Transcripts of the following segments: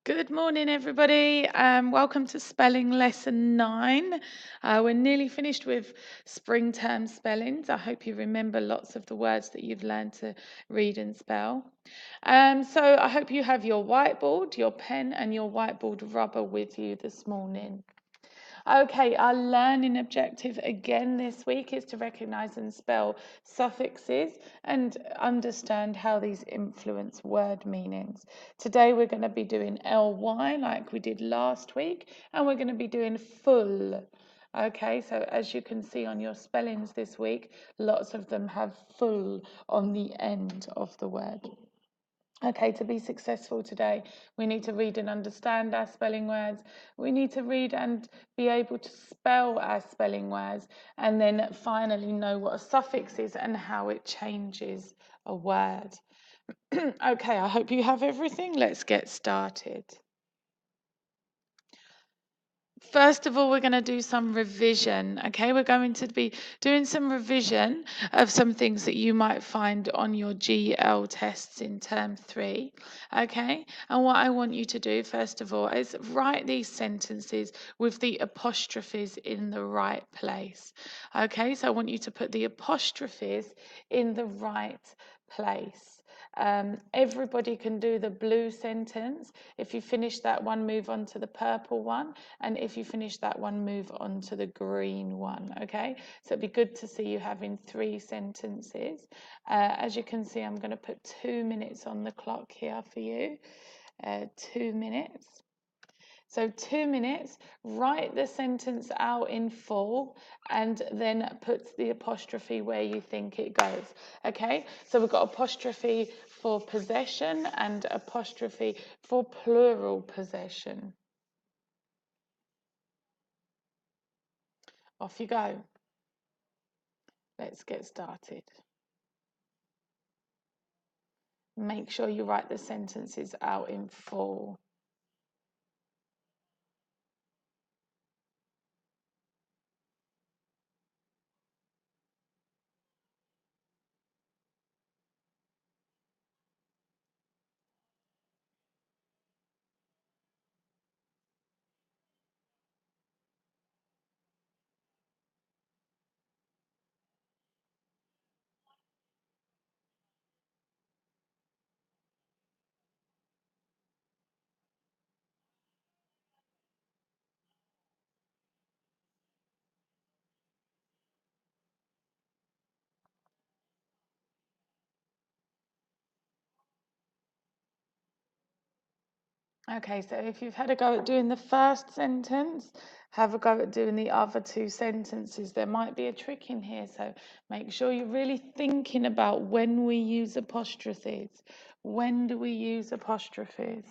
Good morning, everybody. Welcome to spelling lesson 9. We're nearly finished with spring term spellings. I hope you remember lots of the words that you've learned to read and spell. So I hope you have your whiteboard, your pen, and your whiteboard rubber with you this morning. Okay, our learning objective again this week is to recognise and spell suffixes and understand how these influence word meanings. Today we're going to be doing ly like we did last week, and we're going to be doing full. Okay, so as you can see on your spellings this week, lots of them have full on the end of the word. Okay, to be successful today, we need to read and understand our spelling words. We need to read and be able to spell our spelling words, and then finally know what a suffix is and how it changes a word. Okay, I hope you have everything. Let's get started. First of all, we're going to do some revision. Okay, we're going to be doing some revision of some things that you might find on your GL tests in term 3. Okay, and what I want you to do first of all is write these sentences with the apostrophes in the right place. Okay, so I want you to put the apostrophes in the right place. Everybody can do the blue sentence. If you finish that one, move on to the purple one. And if you finish that one, move on to the green one. Okay, so it'd be good to see you having 3 sentences. As you can see, I'm going to put 2 minutes on the clock here for you. 2 minutes. So 2 minutes, write the sentence out in full and then put the apostrophe where you think it goes. Okay, so we've got apostrophe for possession and apostrophe for plural possession. Off you go. Let's get started. Make sure you write the sentences out in full. Okay, so if you've had a go at doing the first sentence, have a go at doing the other 2 sentences. There might be a trick in here, so make sure you're really thinking about when we use apostrophes. When do we use apostrophes?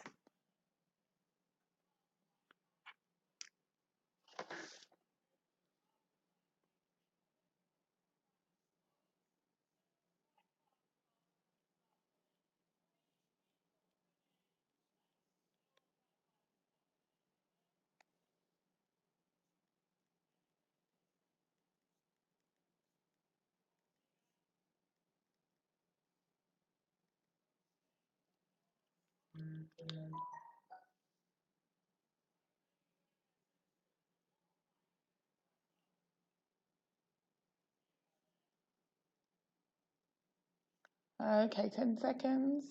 Okay, 10 seconds.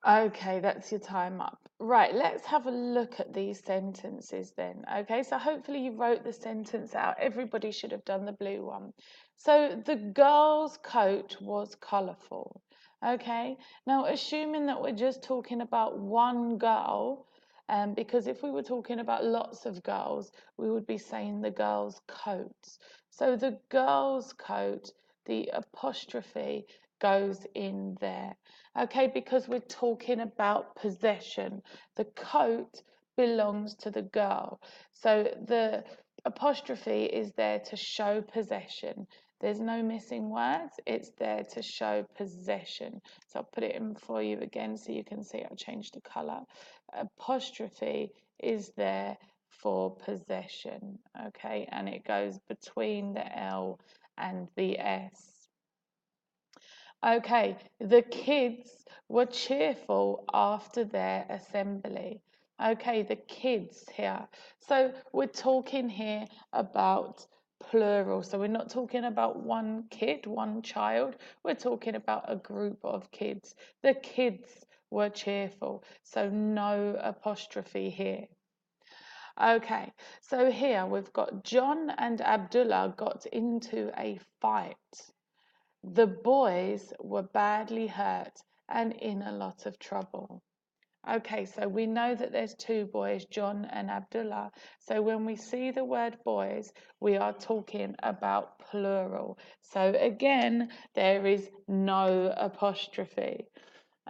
Okay, that's your time up. Right, let's have a look at these sentences then. Okay, so hopefully you wrote the sentence out. Everybody should have done the blue one. So the girl's coat was colourful. Okay, now assuming that we're just talking about one girl, because if we were talking about lots of girls, we would be saying the girl's coats. So the girl's coat, the apostrophe goes in there. Okay, because we're talking about possession. The coat belongs to the girl. So the apostrophe is there to show possession. There's no missing words, it's there to show possession. So I'll put it in for you again so you can see I've changed the colour. Apostrophe is there for possession, okay, and it goes between the L and the S. Okay, the kids were cheerful after their assembly. Okay, the kids here. So we're talking here about plural. So we're not talking about one kid, one child. We're talking about a group of kids. The kids were cheerful. So no apostrophe here. Okay, so here we've got John and Abdullah got into a fight. The boys were badly hurt and in a lot of trouble. Okay, so we know that there's two boys, John and Abdullah. So when we see the word boys, we are talking about plural. So again, there is no apostrophe.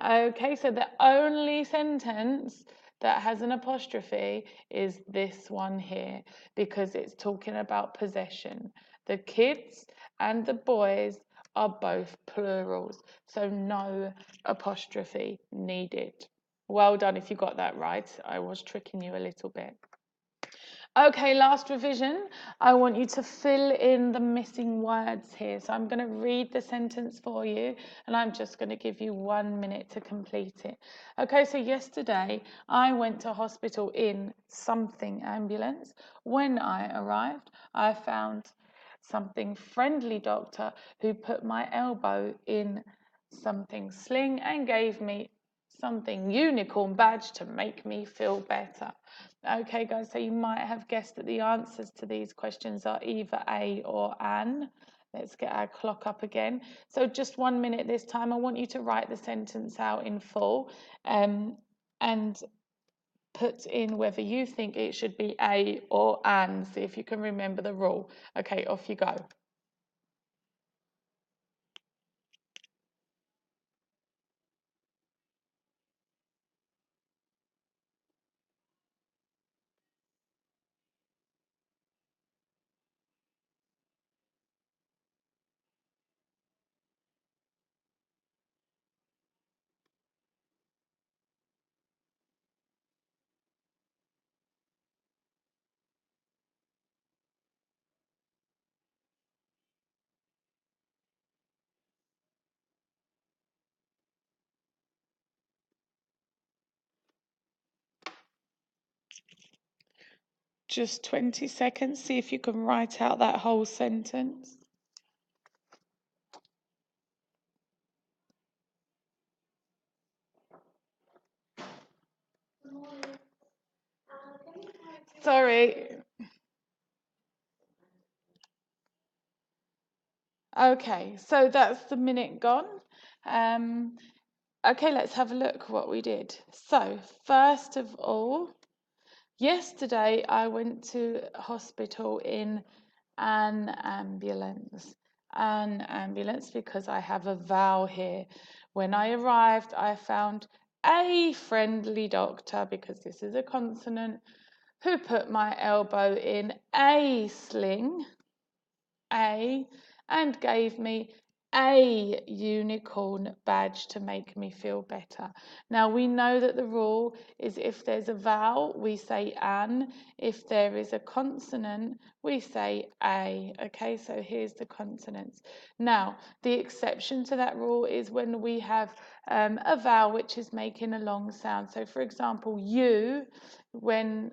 Okay, so the only sentence that has an apostrophe is this one here because it's talking about possession. The kids and the boys are both plurals, so no apostrophe needed. Well done if you got that right. I was tricking you a little bit. Okay, last revision. I want you to fill in the missing words here. So I'm going to read the sentence for you and I'm just going to give you 1 minute to complete it. Okay, so yesterday I went to hospital in something ambulance. When I arrived, I found something friendly doctor who put my elbow in something sling and gave me something unicorn badge to make me feel better. Okay, guys, so you might have guessed that the answers to these questions are either A or An. Let's get our clock up again. So just 1 minute this time. I want you to write the sentence out in full and put in whether you think it should be A or An. See if you can remember the rule. Okay, off you go. Just 20 seconds. See if you can write out that whole sentence. Sorry. Okay, so that's the minute gone. Okay, let's have a look what we did. So, first of all, yesterday I went to hospital in an ambulance. An ambulance because I have a vowel here. When I arrived, I found a friendly doctor because this is a consonant who put my elbow in a sling, a, and gave me a unicorn badge to make me feel better. Now we know that the rule is if there's a vowel, we say an. If there is a consonant, we say a. Okay, so here's the consonants. Now, the exception to that rule is when we have a vowel which is making a long sound. So for example, you, when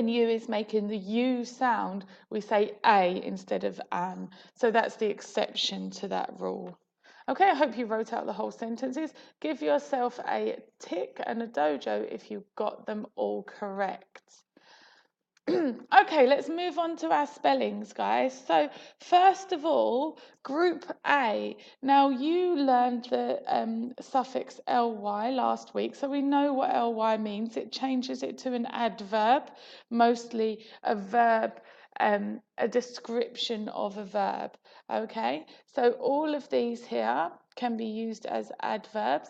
U is making the U sound, we say A instead of an. So that's the exception to that rule. Okay, I hope you wrote out the whole sentences. Give yourself a tick and a dojo if you got them all correct. Okay, let's move on to our spellings, guys. So first of all, group A. Now you learned the suffix ly last week, so we know what ly means. It changes it to an adverb, mostly a verb, a description of a verb. Okay, so all of these here can be used as adverbs.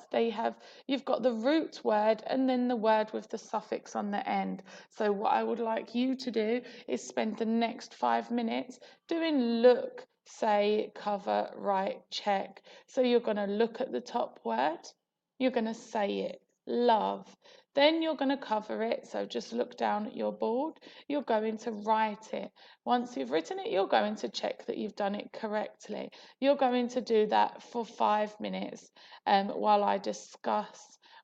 You've got the root word and then the word with the suffix on the end. So what I would like you to do is spend the next 5 minutes doing look, say, cover, write, check. So you're going to look at the top word, you're going to say it, love, Then you're going to cover it. So just look down at your board. You're going to write it. Once you've written it, you're going to check that you've done it correctly. You're going to do that for 5 minutes while I discuss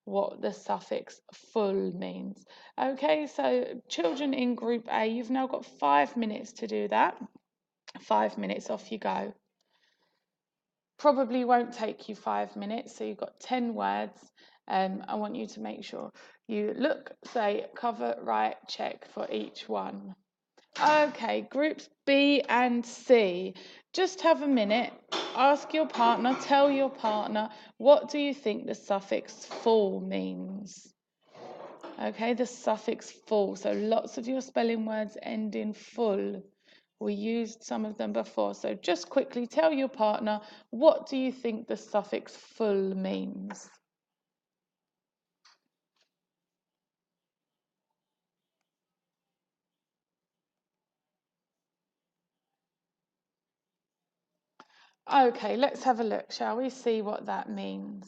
what the suffix full means. Okay, so children in group A, you've now got 5 minutes to do that. 5 minutes, off you go. Probably won't take you 5 minutes, so you've got 10 words. I want you to make sure you look, say, cover, write, check for each one. Okay, groups B and C. Just have a minute, ask your partner, tell your partner, what do you think the suffix full means? Okay, the suffix full. So lots of your spelling words end in full. We used some of them before. So just quickly tell your partner, what do you think the suffix full means? Okay, let's have a look, shall we? See what that means.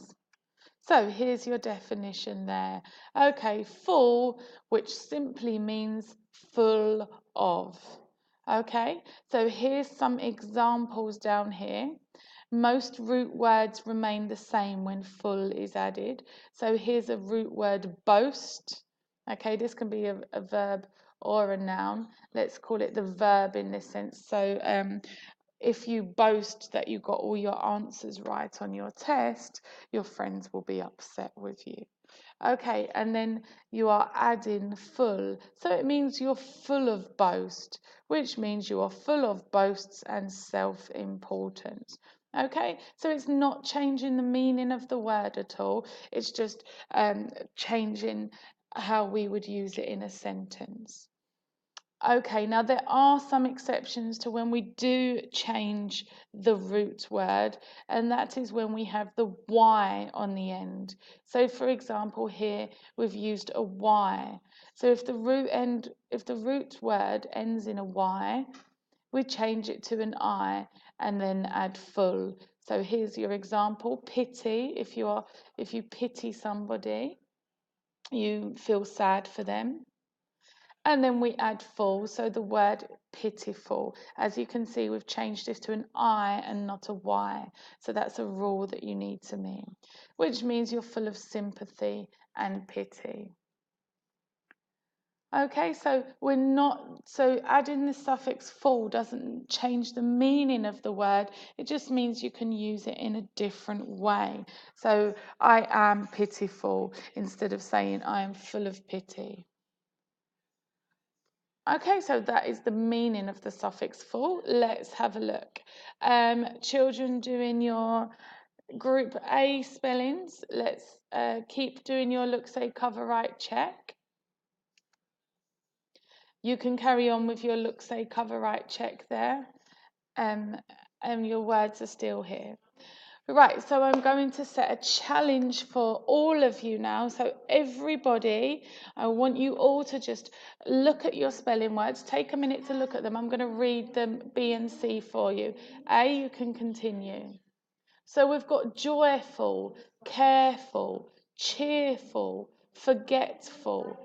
So here's your definition there. Okay, full, which simply means full of. Okay, so here's some examples down here. Most root words remain the same when full is added. So here's a root word, boast. Okay, this can be a verb or a noun. Let's call it the verb in this sense. So if you boast that you got all your answers right on your test, your friends will be upset with you. Okay, and then you are adding full. So it means you're full of boast, which means you are full of boasts and self-importance. Okay, so it's not changing the meaning of the word at all. It's just changing how we would use it in a sentence. Okay, now there are some exceptions to when we do change the root word, and that is when we have the Y on the end. So for example, here we've used a Y. So if the root word ends in a Y, we change it to an I and then add full. So here's your example, pity. If you pity somebody, you feel sad for them. And then we add full, so the word pitiful. As you can see, we've changed this to an I and not a Y. So that's a rule that you need to mean, which means you're full of sympathy and pity. Okay, so adding the suffix full doesn't change the meaning of the word. It just means you can use it in a different way. So I am pitiful instead of saying I am full of pity. Okay, so that is the meaning of the suffix full. Let's have a look. Children doing your group A spellings. Let's keep doing your look, say, cover, write, check. You can carry on with your look, say, cover, write, check there. And your words are still here. Right, so I'm going to set a challenge for all of you now. So everybody, I want you all to just look at your spelling words. Take a minute to look at them. I'm going to read them B and C for you. A, you can continue. So we've got joyful, careful, cheerful, forgetful,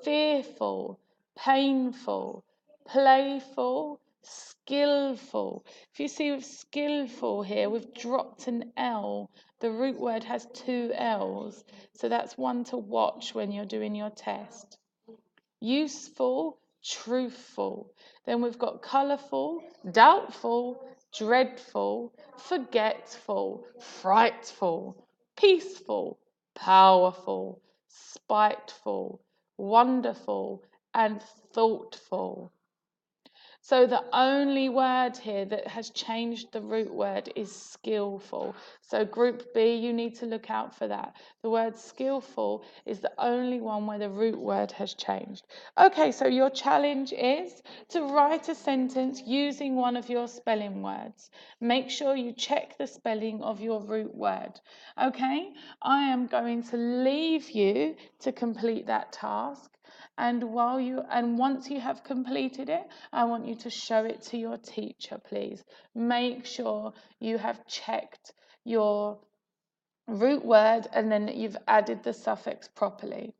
fearful, painful, playful, skillful. If you see with skillful here, we've dropped an L. The root word has 2 L's. So that's one to watch when you're doing your test. Useful, truthful. Then we've got colourful, doubtful, dreadful, forgetful, frightful, peaceful, powerful, spiteful, wonderful, and thoughtful. So the only word here that has changed the root word is skillful. So group B, you need to look out for that. The word skillful is the only one where the root word has changed. Okay, so your challenge is to write a sentence using one of your spelling words. Make sure you check the spelling of your root word. Okay, I am going to leave you to complete that task. And once you have completed it, I want you to show it to your teacher, please. Make sure you have checked your root word and then that you've added the suffix properly.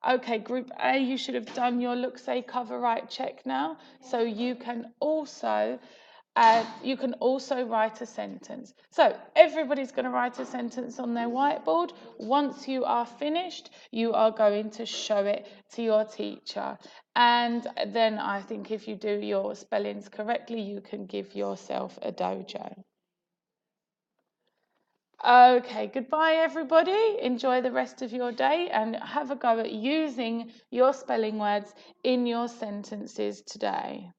Okay, Group A, you should have done your Look, Say, Cover, Write check now. So you can also write a sentence. So everybody's going to write a sentence on their whiteboard. Once you are finished, you are going to show it to your teacher. And then I think if you do your spellings correctly, you can give yourself a dojo. Okay, goodbye everybody. Enjoy the rest of your day and have a go at using your spelling words in your sentences today.